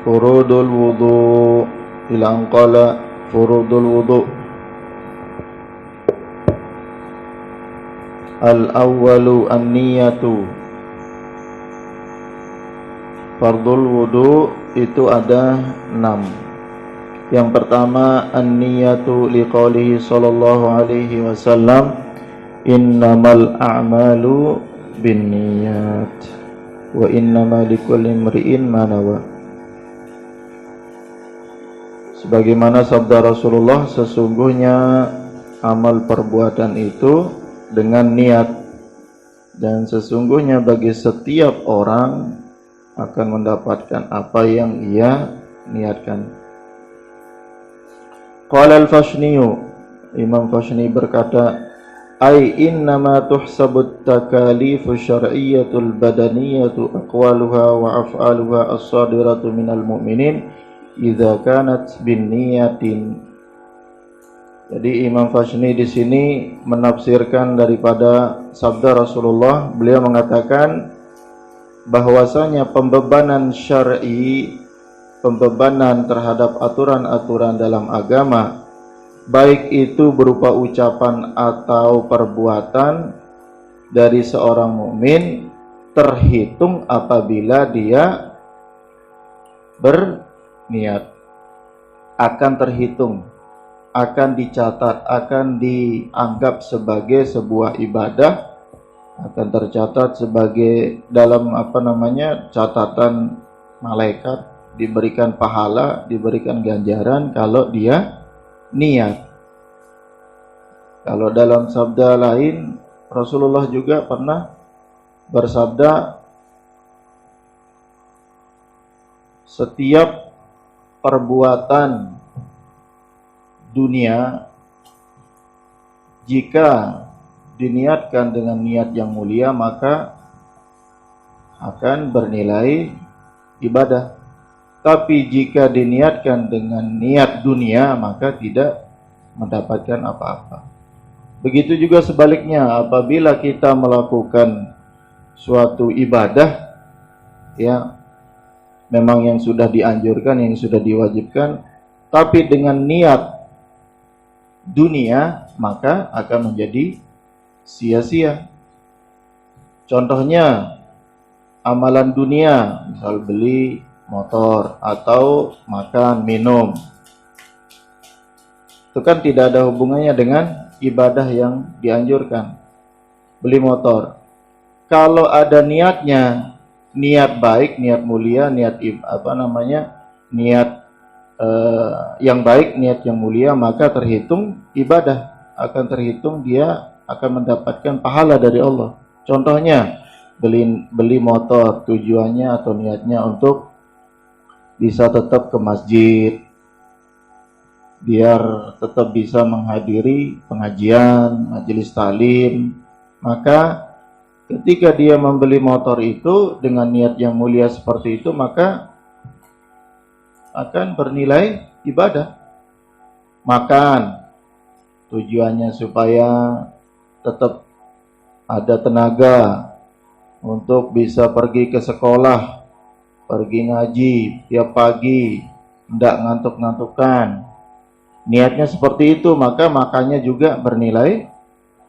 furudul wudu, bilang qala furudul wudu. Al-awwalu an-niyatu. Fardul wudu itu ada 6. Yang pertama an-niyatu liqaulihi sallallahu alaihi wasallam, innamal a'malu binniyat wa innamal likulli imri'in ma nawa. Sebagaimana sabda Rasulullah, sesungguhnya amal perbuatan itu dengan niat, dan sesungguhnya bagi setiap orang akan mendapatkan apa yang ia niatkan. Qala al-Fashniyu, Imam Fashni berkata, ay innama tuhsabut takalifu syar'iyyatul badaniyatu aqwaluha wa af'aluha as-sadiratu minal mu'minin idza kanat binniyatin. Jadi Imam Fashni di sini menafsirkan daripada sabda Rasulullah. Beliau mengatakan bahwasanya pembebanan syar'i, pembebanan terhadap aturan-aturan dalam agama, baik itu berupa ucapan atau perbuatan dari seorang mukmin, terhitung apabila dia berniat, akan terhitung, akan dicatat, akan dianggap sebagai sebuah ibadah, akan tercatat sebagai dalam catatan malaikat, diberikan pahala, diberikan ganjaran kalau dia niat. Kalau dalam sabda lain, Rasulullah juga pernah bersabda, setiap perbuatan dunia jika diniatkan dengan niat yang mulia maka akan bernilai ibadah. Tapi jika diniatkan dengan niat dunia maka tidak mendapatkan apa-apa. Begitu juga sebaliknya, apabila kita melakukan suatu ibadah ya memang yang sudah dianjurkan, yang sudah diwajibkan, tapi dengan niat dunia maka akan menjadi sia-sia. Contohnya amalan dunia, misal beli motor atau makan minum, itu kan tidak ada hubungannya dengan ibadah yang dianjurkan. Beli motor, kalau ada niatnya, niat baik, niat mulia, niat niat yang baik, niat yang mulia, maka terhitung ibadah, akan terhitung dia akan mendapatkan pahala dari Allah. Contohnya beli motor, tujuannya atau niatnya untuk bisa tetap ke masjid, biar tetap bisa menghadiri pengajian, majelis talim, maka ketika dia membeli motor itu dengan niat yang mulia seperti itu, maka akan bernilai ibadah. Makan, tujuannya supaya tetap ada tenaga untuk bisa pergi ke sekolah, pergi ngaji tiap pagi, tidak ngantuk-ngantukan. Niatnya seperti itu, maka makannya juga bernilai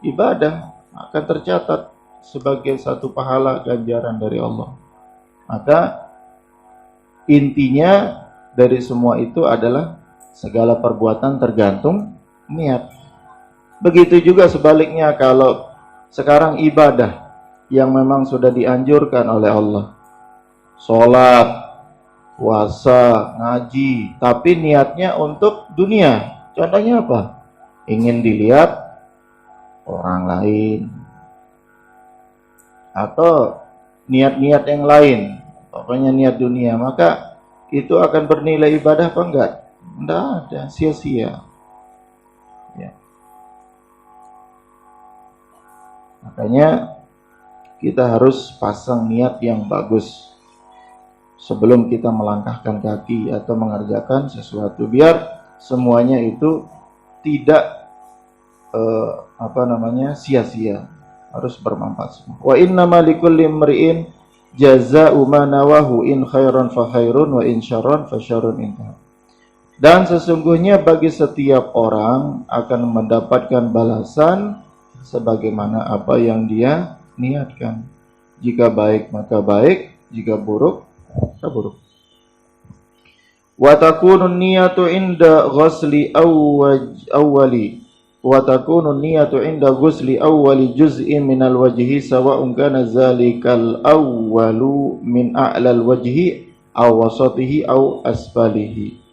ibadah, akan tercatat sebagai satu pahala ganjaran dari Allah. Maka intinya dari semua itu adalah segala perbuatan tergantung niat. Begitu juga sebaliknya, kalau sekarang ibadah yang memang sudah dianjurkan oleh Allah, sholat, puasa, ngaji, tapi niatnya untuk dunia. Contohnya apa? Ingin dilihat orang lain, atau niat-niat yang lain, pokoknya niat dunia, maka itu akan bernilai ibadah apa enggak? Enggak ada, sia-sia. Ya. Makanya kita harus pasang niat yang bagus sebelum kita melangkahkan kaki atau mengerjakan sesuatu, biar semuanya itu tidak sia-sia, harus bermanfaat semua. Wa innama likulli imri'in Jaza'u ma nawahu in khairan fa khairun wa in syarran fa syarrun intaha. Dan sesungguhnya bagi setiap orang akan mendapatkan balasan sebagaimana apa yang dia niatkan. Jika baik maka baik, jika buruk maka buruk. Wa takunu niyatu inda ghusli awwali wa takunu niyatu inda ghusli awwali juz'in minal wajhi sawa'un kana zalikal awwalu min a'lal wajhi aw wasatihi aw asfalihi.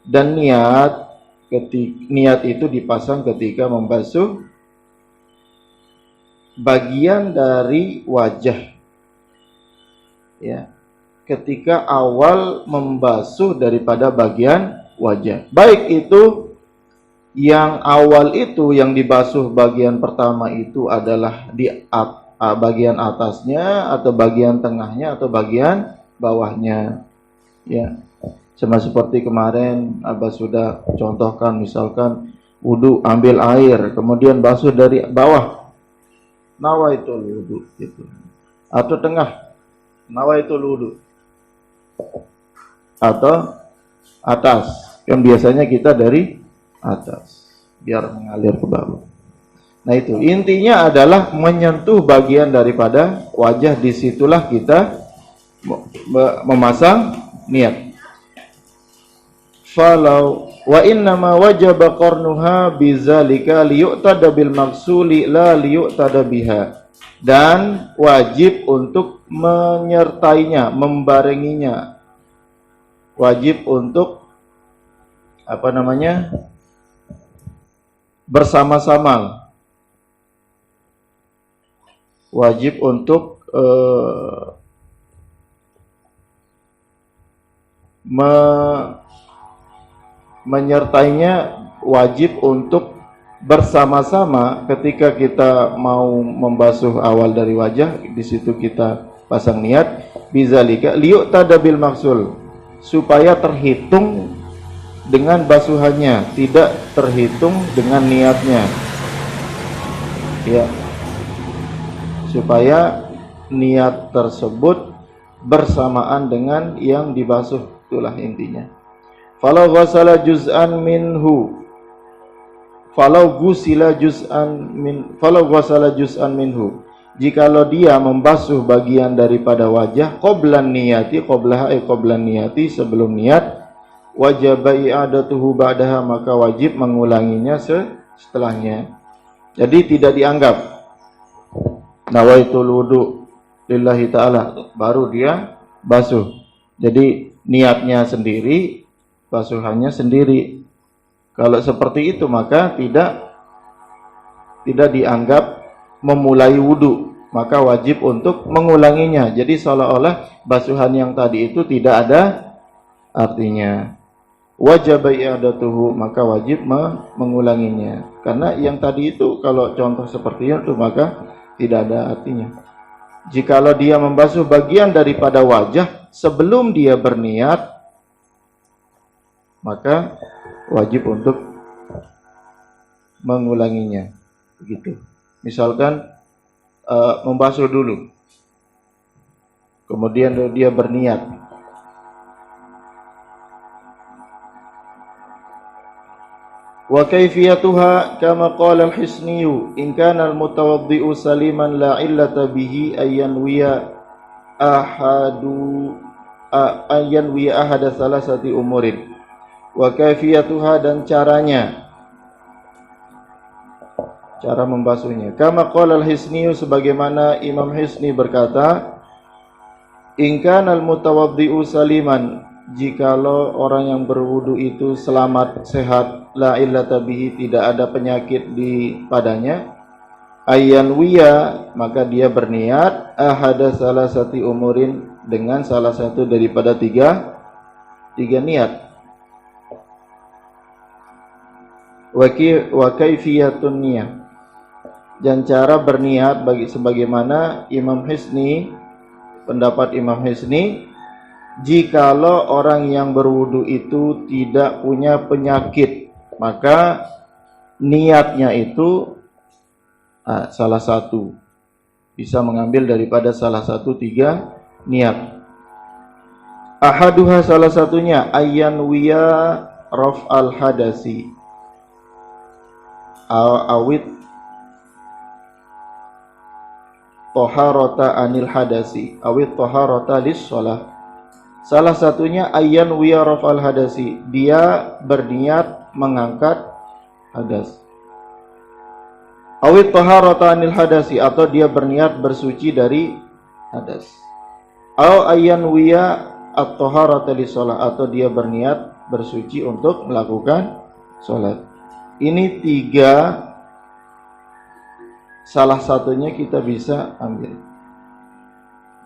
Dan niat itu dipasang ketika membasuh bagian dari wajah, ya, ketika awal membasuh daripada bagian wajah, baik itu yang awal itu yang dibasuh bagian pertama itu adalah di bagian atasnya atau bagian tengahnya atau bagian bawahnya, ya. Sama seperti kemarin Abah sudah contohkan, misalkan wudu ambil air kemudian basuh dari bawah, nawaitul wudu gitu, atau tengah nawaitul wudu, atau atas, yang biasanya kita dari atas biar mengalir ke bawah. Nah itu intinya adalah menyentuh bagian daripada wajah, disitulah kita memasang niat. Falau wa inna ma wajaba qarnuha bizalika liyu'tada bil maksuli la liyu'tada biha. Dan wajib untuk menyertainya, membarenginya. Wajib untuk bersama-sama. Wajib untuk menyertainya, wajib untuk bersama-sama ketika kita mau membasuh awal dari wajah. Di situ kita pasang niat bizalika liyu'tada bil maksul, supaya terhitung dengan basuhannya, tidak terhitung dengan niatnya, ya, supaya niat tersebut bersamaan dengan yang dibasuh, itulah intinya. Falau ghasala juz'an minhu, falau ghusala juz'an minhu, jikalau dia membasuh bagian daripada wajah qablan niyati, qablan niyati, sebelum niat, wajib i'adatuhu ba'daha, maka wajib mengulanginya setelahnya. Jadi tidak dianggap nawaitul wudu lillahi ta'ala baru dia basuh. Jadi niatnya sendiri, basuhannya sendiri. Kalau seperti itu maka tidak dianggap memulai wudu, maka wajib untuk mengulanginya. Jadi seolah-olah basuhan yang tadi itu tidak ada artinya. Wajib i'adatuhu, maka wajib mengulanginya. Karena yang tadi itu kalau contoh seperti itu maka tidak ada artinya. Jikalau dia membasuh bagian daripada wajah sebelum dia berniat, maka wajib untuk mengulanginya. Begitu. Misalkan membasuh dulu, kemudian dia berniat. Wa kaifiyatuha kama qala al-Hisniyu in kana al-mutawaddi'u saliman la illata bihi ayyanwiya ahada salasati umurin. Wa kaifiyatuha, dan caranya, cara membasuhnya. Kama qala al-Hisniyu, sebagaimana Imam Hisni berkata, in kana al-mutawaddi'u saliman, jikalau orang yang berwudu itu selamat, sehat, la illata bihi, tidak ada penyakit di padanya, ayyanwiya, maka dia berniat ahada salasati umurin, dengan salah satu daripada tiga niat. Wa kaifiyatun niyah, dan cara berniat sebagaimana Imam Hisni, pendapat Imam Hisni, jikalau orang yang berwudu itu tidak punya penyakit, maka niatnya itu salah satu, bisa mengambil daripada salah satu tiga niat. Ahaduha salah satunya ayyanwiya raf'al hadasi awit toharota anil hadasi awit toharota lis sholah. Salah satunya ayyanwiya raf'al hadasi, dia berniat mengangkat hadas. Awit toharota anil hadasi, atau dia berniat bersuci dari hadas. Aw ayyanwiya at-taharata lis-shalah, atau dia berniat bersuci untuk melakukan sholat. Ini 3, salah satunya kita bisa ambil.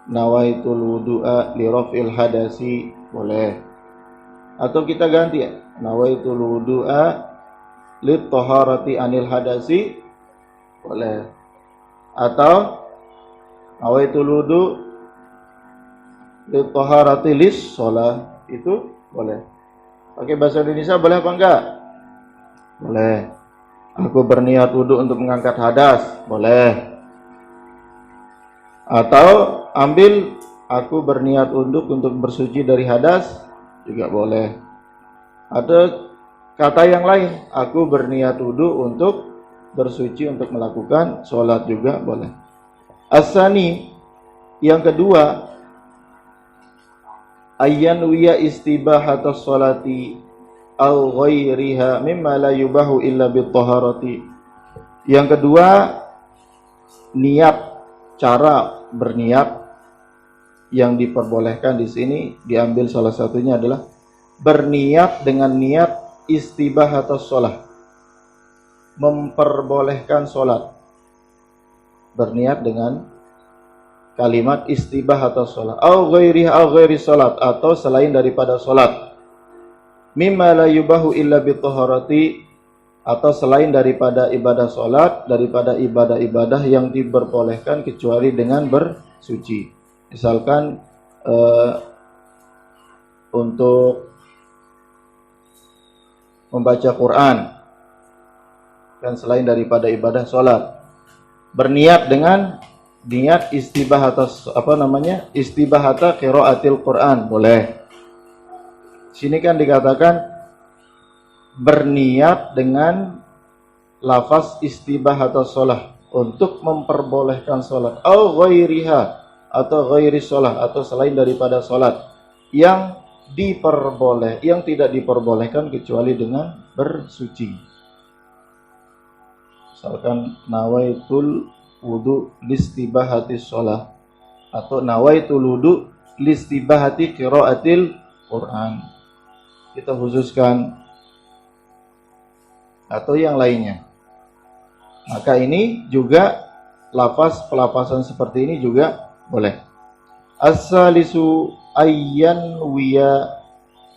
Nawaitul wudu'a li raf'il hadasi, boleh. Atau kita ganti ya, nawaitul wudu'a li taharati anil hadasi, boleh. Atau nawaitul wudu' taharati lis sholah, itu boleh. Pakai bahasa Indonesia boleh apa enggak? Boleh. Aku berniat wudhu untuk mengangkat hadas, boleh. Atau ambil aku berniat untuk bersuci dari hadas, juga boleh. Ada kata yang lain, aku berniat wudhu untuk bersuci untuk melakukan sholat, juga boleh. Asani, yang kedua, ayyanwiya istibahatas sholati aw ghairiha mimma la yubahu illa bit-taharati. Yang kedua, niat, cara berniat yang diperbolehkan di sini diambil salah satunya adalah berniat dengan niat istibahatas sholah, memperbolehkan sholat. Berniat dengan kalimat istibahatas sholat au ghairiha au ghairi sholat, atau selain daripada sholat. Mimma la yubahu illa bitaharati, atau selain daripada ibadah sholat, daripada ibadah-ibadah yang diperbolehkan kecuali dengan bersuci. Misalkan untuk membaca Quran, dan selain daripada ibadah sholat, berniat dengan niat istibahata istibahata qiraatil Quran, boleh. Sini kan dikatakan berniat dengan lafaz istibahata sholah, untuk memperbolehkan sholat, au ghairiha, atau ghairi sholah, atau selain daripada sholat yang tidak diperbolehkan kecuali dengan bersuci. Misalkan nawaitul wudu listibahati sholah, atau nawaitul wudu listibahati qiraatil Quran, kita khususkan, atau yang lainnya. Maka ini juga pelafasan seperti ini juga boleh. As-salisu ayyanwiya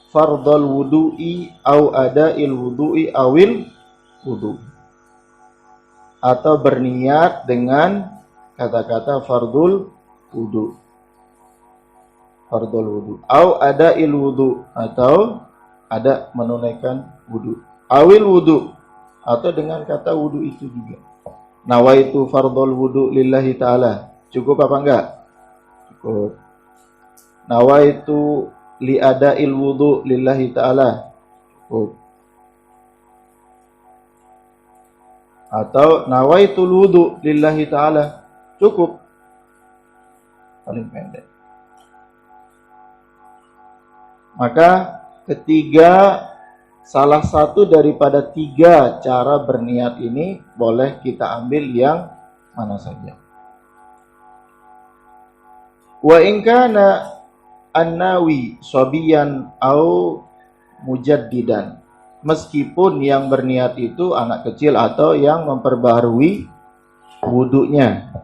fardal wudu'i au ada'il wudu'i awil wudu', atau berniat dengan kata-kata fardul wudu, fardul wudu, au ada'il wudu, atau ada menunaikan wudu, awil wudu, atau dengan kata wudu itu juga. Nawaitu fardul wudu lillahi ta'ala, cukup apa enggak? Cukup. Nawaitu li ada'il wudu lillahi ta'ala, cukup. Atau nawaitul wudu lillahi ta'ala, cukup. Paling pendek. Maka ketiga, salah satu daripada 3 cara berniat ini boleh kita ambil yang mana saja. Wa in kana an-nawi shabiyan au mujaddidan, meskipun yang berniat itu anak kecil atau yang memperbaharui wudunya.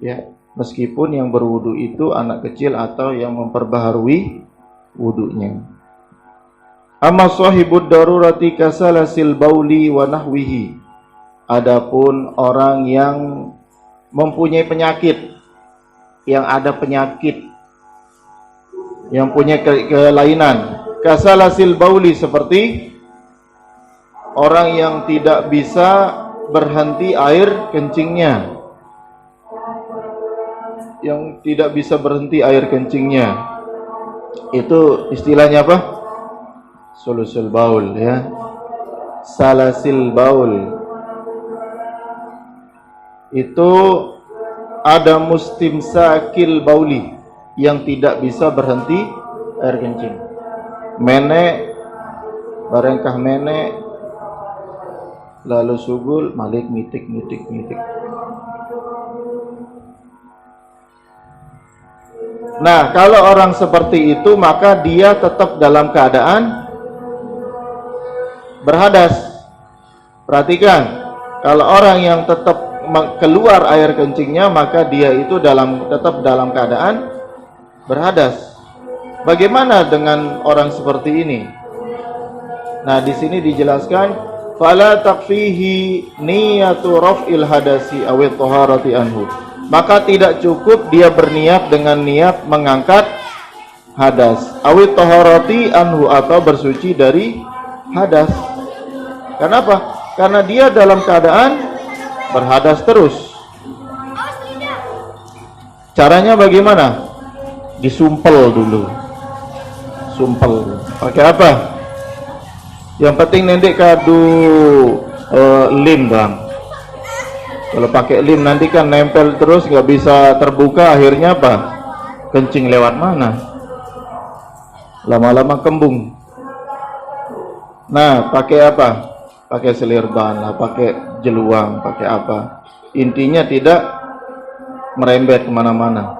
Ya, meskipun yang berwudu itu anak kecil atau yang memperbaharui wudunya. Amma sahibud darurati kasalasil bauli wa nahwihi, adapun orang yang mempunyai penyakit, yang ada penyakit, yang punya kelainan, kasalasil bauli, seperti orang yang tidak bisa berhenti air kencingnya, yang tidak bisa berhenti air kencingnya, itu istilahnya apa? Sulusul baul, ya, salasil baul. Itu ada mustimsakil bauli, yang tidak bisa berhenti air kencing. Menek, barengkah menek, lalu sugul, malik, ngitik. Nah, kalau orang seperti itu, maka dia tetap dalam keadaan berhadas. Perhatikan, kalau orang yang tetap keluar air kencingnya, maka dia itu tetap dalam keadaan berhadas. Bagaimana dengan orang seperti ini? Nah, di sini dijelaskan, fala takfihi niyatu raf'il hadasi awit taharati anhu. Maka tidak cukup dia berniat dengan niat mengangkat hadas, awit taharati anhu, atau bersuci dari hadas. Kenapa? Karena dia dalam keadaan berhadas terus. Caranya bagaimana? Disumpel dulu. Sumpel. Pakai apa? Yang penting nendek kadu lim, Bang. Kalau pakai lim nanti kan nempel terus, nggak bisa terbuka, akhirnya apa? Kencing lewat mana? Lama-lama kembung. Nah, pakai apa? Pakai selirban lah, pakai jeluang, pakai apa? Intinya tidak merembet kemana-mana.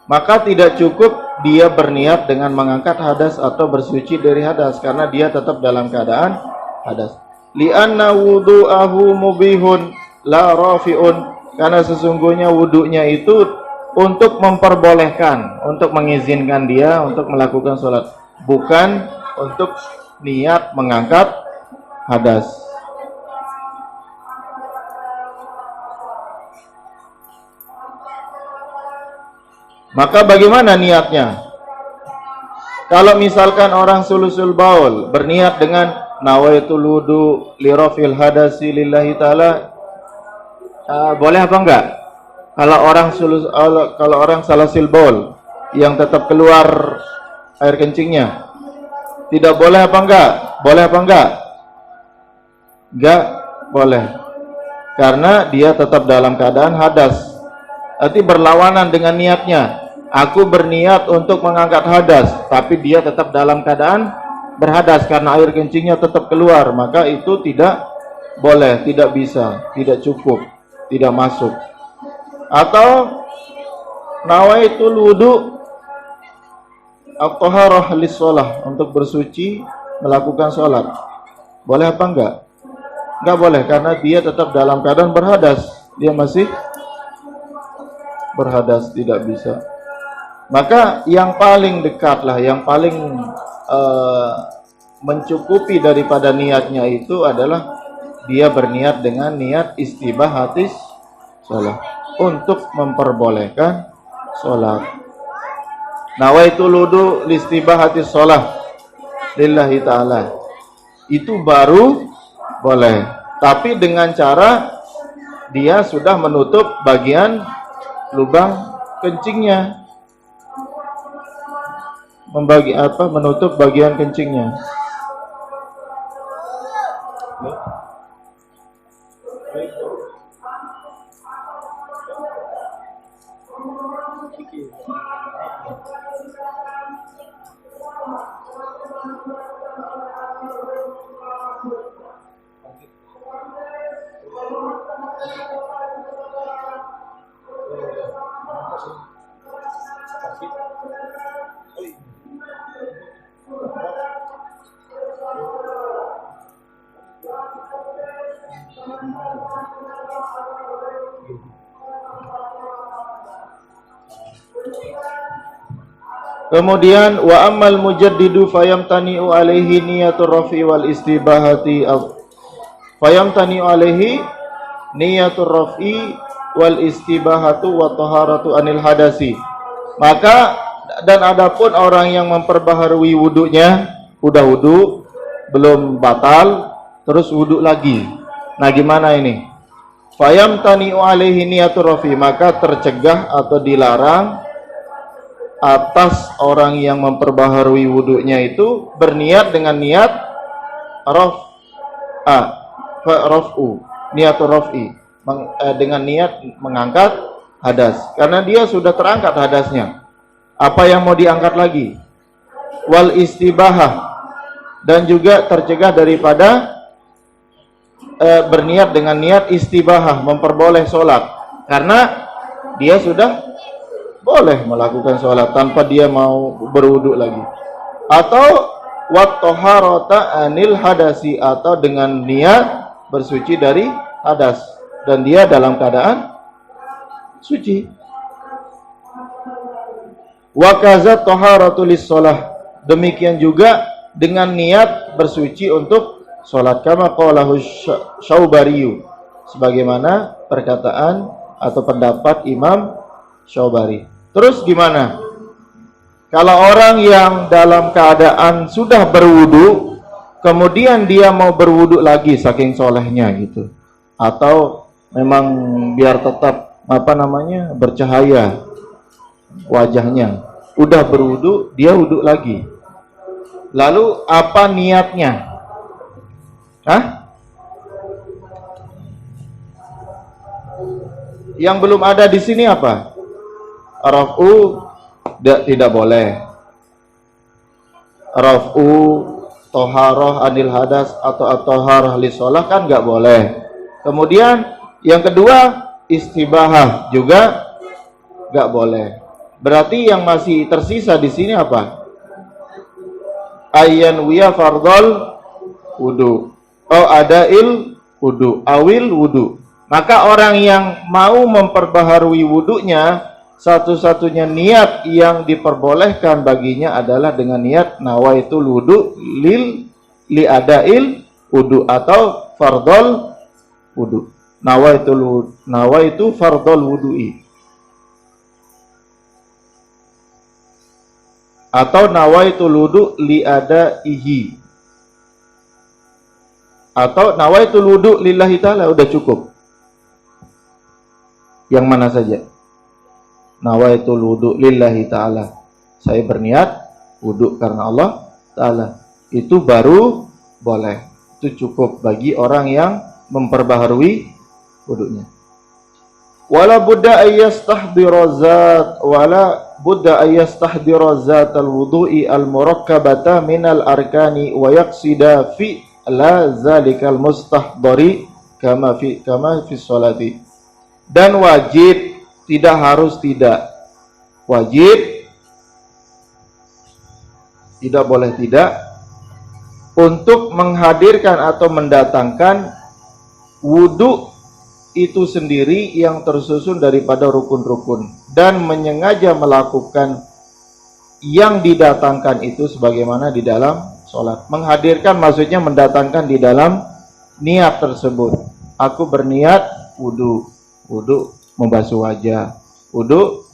Maka tidak cukup dia berniat dengan mengangkat hadas atau bersuci dari hadas, karena dia tetap dalam keadaan hadas. Li'anna wudu'ahu mubihun la rafi'un, karena sesungguhnya wudunya itu untuk memperbolehkan, untuk mengizinkan dia untuk melakukan sholat, bukan untuk niat mengangkat hadas. Maka bagaimana niatnya? Kalau misalkan orang sulusul baul berniat dengan nawaitul wudu li rafil hadasi lillahi ta'ala, boleh apa enggak? Kalau orang salasil baul yang tetap keluar air kencingnya, tidak boleh apa enggak? Boleh apa enggak? Enggak boleh. Karena dia tetap dalam keadaan hadas. Nanti berlawanan dengan niatnya. Aku berniat untuk mengangkat hadas, tapi dia tetap dalam keadaan berhadas karena air kencingnya tetap keluar, maka itu tidak boleh, tidak bisa, tidak cukup, tidak masuk. Atau nawaitul wudu at-taharah lis-shalah, untuk bersuci melakukan sholat. Boleh apa enggak? Enggak boleh, karena dia tetap dalam keadaan berhadas. Dia masih berhadas, tidak bisa. Maka yang paling dekat lah, yang paling mencukupi daripada niatnya itu adalah dia berniat dengan niat istibahatis sholat, untuk memperbolehkan sholat. Nawaitul wudu listibahatis sholat lillahi ta'ala, itu baru boleh, tapi dengan cara dia sudah menutup bagian lubang kencingnya, menutup bagian kencingnya. Kemudian wa ammal mujaddidu fayamtani'u alaihi niyatur rafi wal istibahati, fayamtani'u alaihi niyatur rafi wal istibahatu wa taharatu anil hadasi. Maka dan adapun orang yang memperbaharui wudunya, udah wudu belum batal terus wudu lagi. Nah, gimana ini? Fayamtani'u alaihi niyatur rafi, maka tercegah atau dilarang atas orang yang memperbaharui wudunya itu berniat dengan niat raf'u, niatur raf'i, dengan niat mengangkat hadas, karena dia sudah terangkat hadasnya. Apa yang mau diangkat lagi? Wal istibahah, dan juga tercegah daripada berniat dengan niat istibahah, memperboleh sholat, karena dia sudah boleh melakukan sholat tanpa dia mau berwudu lagi. Atau wat toharota anil hadasi, atau dengan niat bersuci dari hadas dan dia dalam keadaan suci. Wa kaza toharatu lis sholah, demikian juga dengan niat bersuci untuk sholat, kama qalahu Syaubari, sebagaimana perkataan atau pendapat Imam Syaubari. Terus gimana kalau orang yang dalam keadaan sudah berwudu, kemudian dia mau berwudu lagi saking solehnya gitu, atau memang biar tetap bercahaya wajahnya, udah berwudu dia wudu lagi, lalu apa niatnya? Yang belum ada di sini apa? Raf'u tidak boleh. Raf'u toharoh anil hadas atau toharoh li sholah kan nggak boleh. Kemudian yang kedua istibahah juga nggak boleh. Berarti yang masih tersisa di sini apa? Ayyan wiya fardol wudu, adail wudu, awil wudu. Maka orang yang mau memperbaharui wudunya, satu-satunya niat yang diperbolehkan baginya adalah dengan niat nawaitul wudu li adail wudu atau fardol wudu. Nawaitu fardol wudu'i, atau nawaitul wudu li adaihi, atau nawaitul wudu lillahi ta'ala, udah cukup. Yang mana saja? Nawaitul wudu lillahi ta'ala, saya berniat wudu karena Allah ta'ala, itu baru boleh. Itu cukup bagi orang yang memperbaharui wudunya. Wala budda ayyastahdira zatal wudu'i al-murakkabata minal arkani wa yaqsida fi la zalikal mustahdari kama fi sholati. Dan wajib, tidak harus tidak, wajib, tidak boleh tidak, untuk menghadirkan atau mendatangkan wudu itu sendiri yang tersusun daripada rukun-rukun, dan menyengaja melakukan yang didatangkan itu sebagaimana di dalam sholat. Menghadirkan maksudnya mendatangkan di dalam niat tersebut. Aku berniat wudu, wudu membasuh wajah, wudu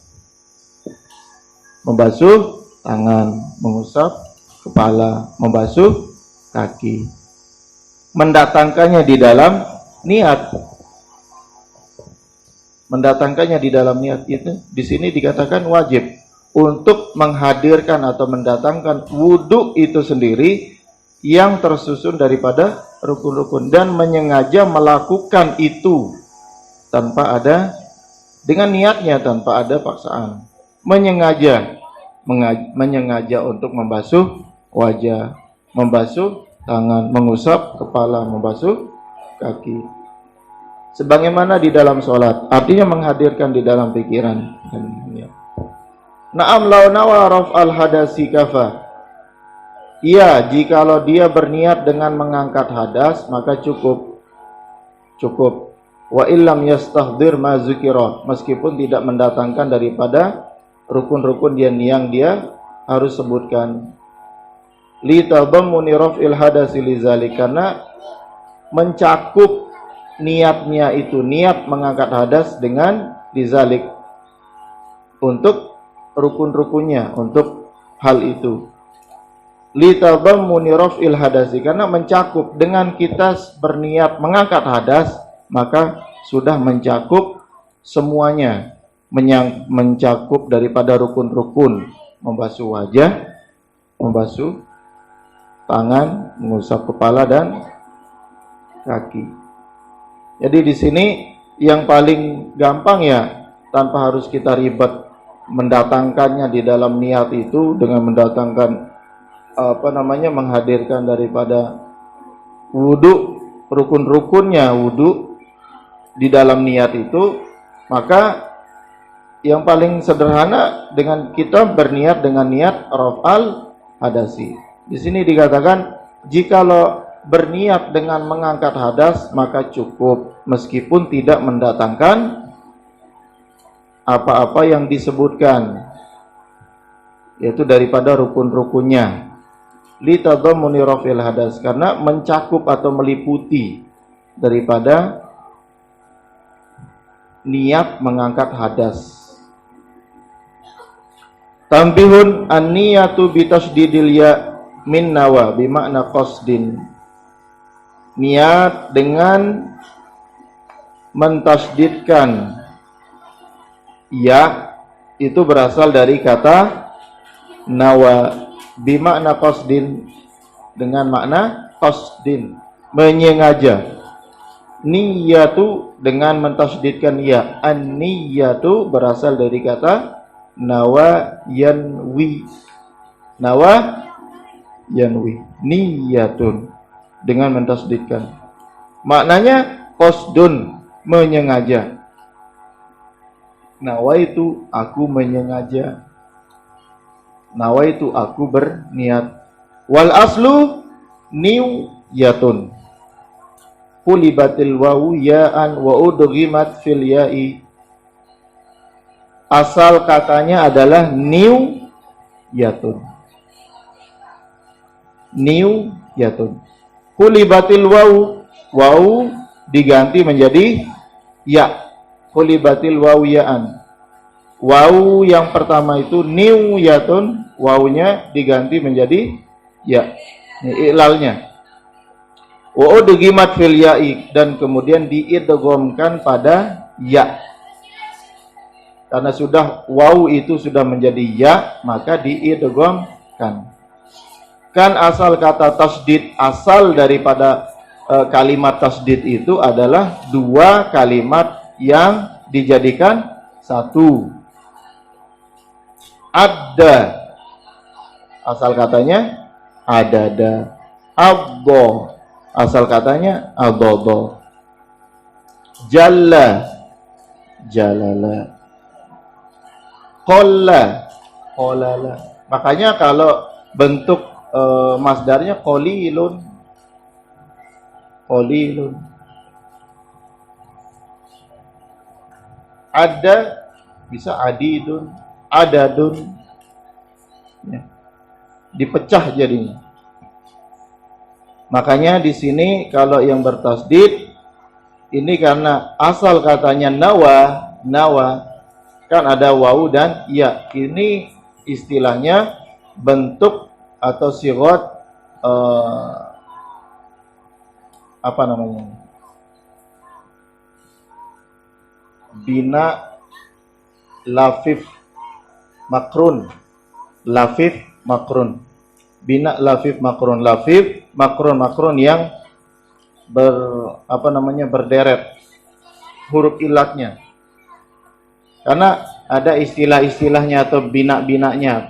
membasuh tangan, mengusap kepala, membasuh kaki. Mendatangkannya di dalam niat. Mendatangkannya di dalam niat itu di sini dikatakan wajib, untuk menghadirkan atau mendatangkan wudu itu sendiri yang tersusun daripada rukun-rukun, dan menyengaja melakukan itu tanpa ada, dengan niatnya tanpa ada paksaan. Menyengaja untuk membasuh wajah, membasuh tangan, mengusap kepala, membasuh kaki, sebagaimana di dalam sholat. Artinya menghadirkan di dalam pikiran. Na'am law nawa raf'al hadasi kafa. Iya, jikalau dia berniat dengan mengangkat hadas maka cukup. Wa illam yastahdir ma zukira, meskipun tidak mendatangkan daripada rukun-rukun yang dia harus sebutkan. Li tadammuni raf'il hadasi lizalik, karena mencakup niatnya itu, niat mengangkat hadas dengan lizalik, untuk rukun-rukunnya, untuk hal itu. Li tadammuni raf'il hadasi, karena mencakup dengan kita berniat mengangkat hadas, maka sudah mencakup semuanya, mencakup daripada rukun-rukun, membasuh wajah, membasuh tangan, mengusap kepala dan kaki. Jadi di sini yang paling gampang ya, tanpa harus kita ribet mendatangkannya di dalam niat itu dengan mendatangkan menghadirkan daripada wudu, rukun-rukunnya wudu di dalam niat itu, maka yang paling sederhana dengan kita berniat dengan niat raf'al hadasi. Di sini dikatakan jikalau berniat dengan mengangkat hadas maka cukup, meskipun tidak mendatangkan apa-apa yang disebutkan, yaitu daripada rukun-rukunnya. Litadhammuni raf'il hadas, karena mencakup atau meliputi daripada niat mengangkat hadas. Tambihun an-niyatu bitasdidil ya min nawa bimakna qasdin. Niat dengan mentasdidkan ya itu berasal dari kata nawa bimakna qasdin, dengan makna qasdin, menyengaja. Niyatu dengan mentasdidkan ya, an-niyatu berasal dari kata nawa yanwi. Nawa yanwi, niyatun dengan mentasdidkan. Maknanya qasdun, menyengaja. Nawa itu aku menyengaja. Nawa itu aku berniat. Wal aslu niyatun. Qulibatil wawu ya'an wa udghimat fil ya'i. Asal katanya adalah niyatun. Niyatun. Qulibatil wawu diganti menjadi ya. Qulibatil wawu ya'an. Wawu yang pertama itu niyatun, wawunya diganti menjadi ya. Ini i'lalnya. Wa udghimat fil ya'i, dan kemudian diidghamkan pada ya. Karena sudah wawu itu sudah menjadi ya, maka diidghamkan. Kan asal kata tasdid, asal daripada kalimat tasdid itu adalah dua kalimat yang dijadikan satu. Ada, asal katanya adada. Addo, asal katanya addodo. Jalla, jalala. Qalla, qolala. Makanya kalau bentuk masdarnya qalilun, qalilun. Ada bisa adidun, adadun, ya. Dipecah jadinya. Makanya di sini kalau yang bertasdid ini karena asal katanya nawa kan ada wawu dan ya. Ini istilahnya bentuk atau sigot bina lafif makrun. Lafif makrun. Bina lafif makrun. Lafif makrun yang berderet huruf ilatnya. Karena ada istilah-istilahnya atau bina-binanya,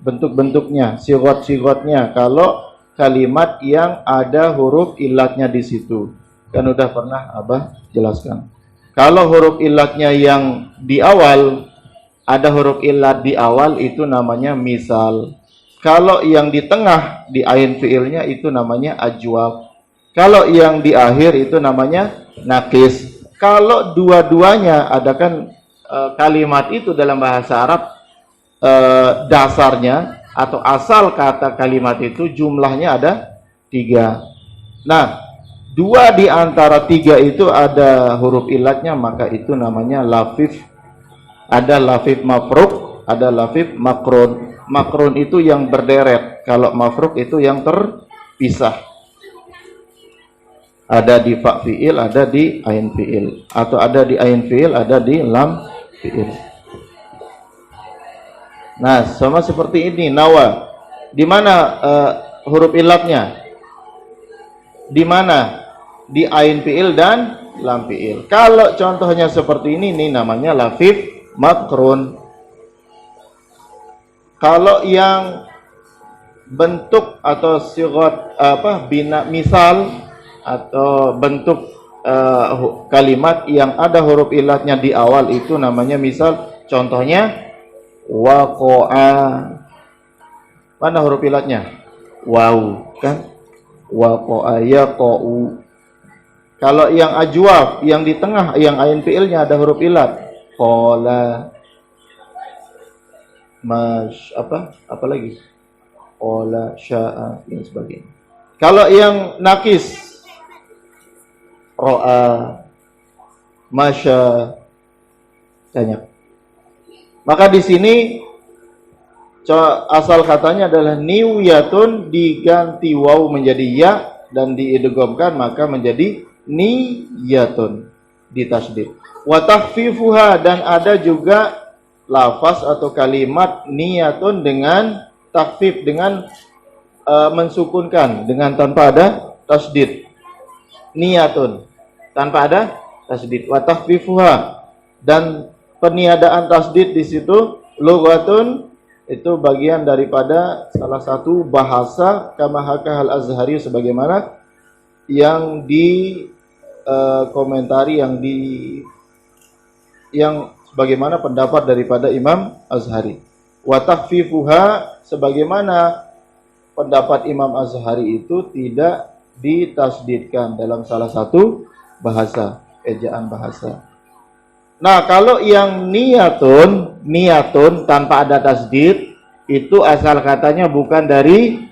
bentuk-bentuknya, sigot-sigotnya kalau kalimat yang ada huruf ilatnya di situ. Kan udah pernah Abah jelaskan. Kalau huruf ilatnya yang di awal, ada huruf ilat di awal, itu namanya misal. Kalau yang di tengah, di ain fiilnya, itu namanya ajwab. Kalau yang di akhir itu namanya nakis. Kalau dua-duanya ada kan kalimat itu dalam bahasa Arab dasarnya atau asal kata kalimat itu jumlahnya ada 3. Nah, 2 di antara 3 itu ada huruf ilatnya, maka itu namanya lafif. Ada lafif mafruk, ada lafif makrun. Makrun itu yang berderet, kalau mafruk itu yang terpisah. Ada di fa fiil, ada di ain fiil, atau ada di ain fiil, ada di lam fiil. Nah, sama seperti ini nawa. Di mana huruf ilatnya? Di mana? Di ain fiil dan lam fiil. Kalau contohnya seperti ini namanya lafif makrun. Kalau yang bentuk atau sigat bina misal atau bentuk kalimat yang ada huruf ilatnya di awal itu namanya misal. Contohnya waqa'a. Mana huruf ilatnya? Waw, kan? Waqa'a yaqa'u. Kalau yang ajwaf, yang di tengah, yang ain fiilnya ada huruf ilat. Qala. Apa lagi? Qala sya'a dan sebagainya. Kalau yang nakis, ro'a, masya, banyak. Maka di sini asal katanya adalah niwiyatun, diganti waw menjadi ya dan diidghamkan maka menjadi niyatun, ditasydid. Wa takhfifuha, dan ada juga lafaz atau kalimat niyatun dengan takhfif, dengan mensukunkan, dengan tanpa ada tasydid. Niyatun tanpa ada tasydid. Wa takhfifuha, dan peniadaan tasydid di situ lughatun, itu bagian daripada salah satu bahasa kama hakahal Azhari, sebagaimana yang di komentari yang sebagaimana pendapat daripada Imam Azhari. Wa takhfifuha, sebagaimana pendapat Imam Azhari itu tidak ditasdidkan dalam salah satu bahasa, ejaan bahasa. Nah, kalau yang niyatun tanpa ada tasdid, itu asal katanya bukan dari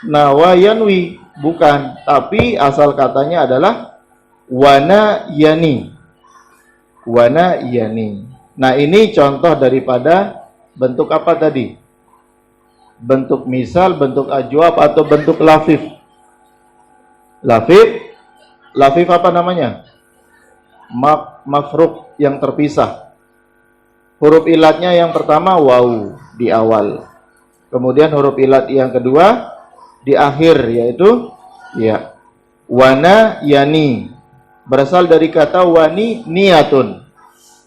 nawayanwi, bukan, tapi asal katanya adalah wana yani. Nah, ini contoh daripada bentuk apa tadi? Bentuk misal, bentuk ajwab, atau bentuk lafif. Lafif apa namanya? Mafruk, yang terpisah. Huruf ilatnya yang pertama waw di awal, kemudian huruf ilat yang kedua di akhir, yaitu ya. Wana yani berasal dari kata wani niyatun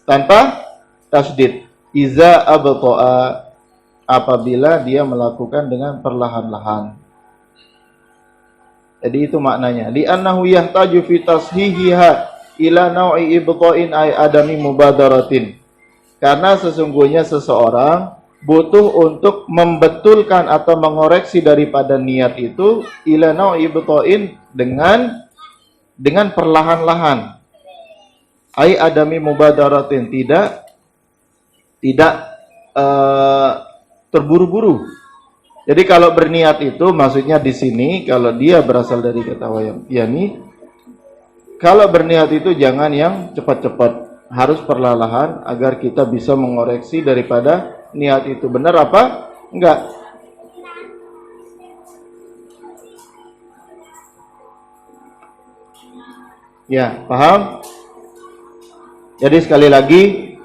tanpa tasdid. Iza abta'a, apabila dia melakukan dengan perlahan-lahan. Jadi itu maknanya. Li'annahu yahtaju fi tashihiha ila nau'i ibta'in ay adami mubadaratin. Karena sesungguhnya seseorang butuh untuk membetulkan atau mengoreksi daripada niat itu ila nau'i ibta'in, dengan perlahan-lahan. Ay adami mubadaratin, tidak terburu-buru. Jadi kalau berniat itu maksudnya di sini, kalau dia berasal dari kata yani, kalau berniat itu jangan yang cepat-cepat, harus perlahan-lahan agar kita bisa mengoreksi daripada niat itu benar apa enggak. Ya, paham? Jadi sekali lagi,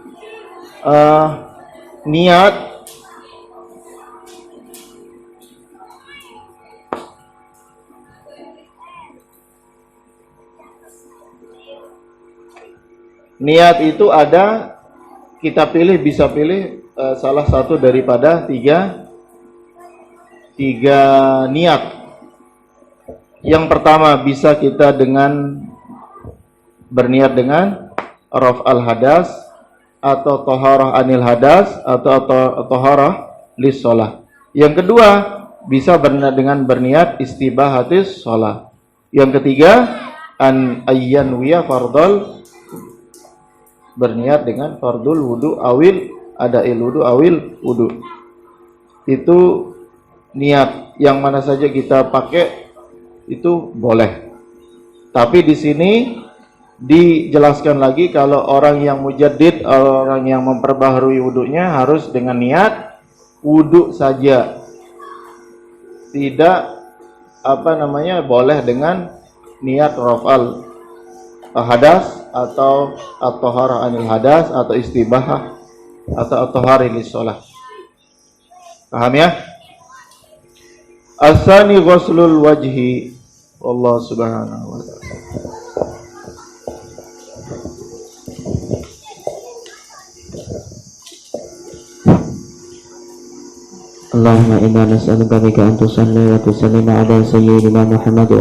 niat itu ada, kita pilih, bisa pilih salah satu daripada tiga niat. Yang pertama bisa kita dengan berniat dengan raf al hadas, atau toharah anil hadas, atau toharah lis sholah. Yang kedua bisa dengan berniat istibahatis sholah. Yang ketiga an ayyanwiya fardal, berniat dengan fardul wudu awil adail wudu awil wudu. Itu niat yang mana saja kita pakai itu boleh. Tapi di sini dijelaskan lagi kalau orang yang mujaddid, orang yang memperbaharui wudunya harus dengan niat wudu saja. Tidak boleh dengan niat raf'al hadas atau at-taharah anil hadas atau istibahah atau at-taharah lis shalah. Paham ya? Asani ghuslul wajhi. Allah subhanahu wa ta'ala. Allahumma inna nas'aluka bika an tusalli wa tusallima ala sayyidina Muhammad wa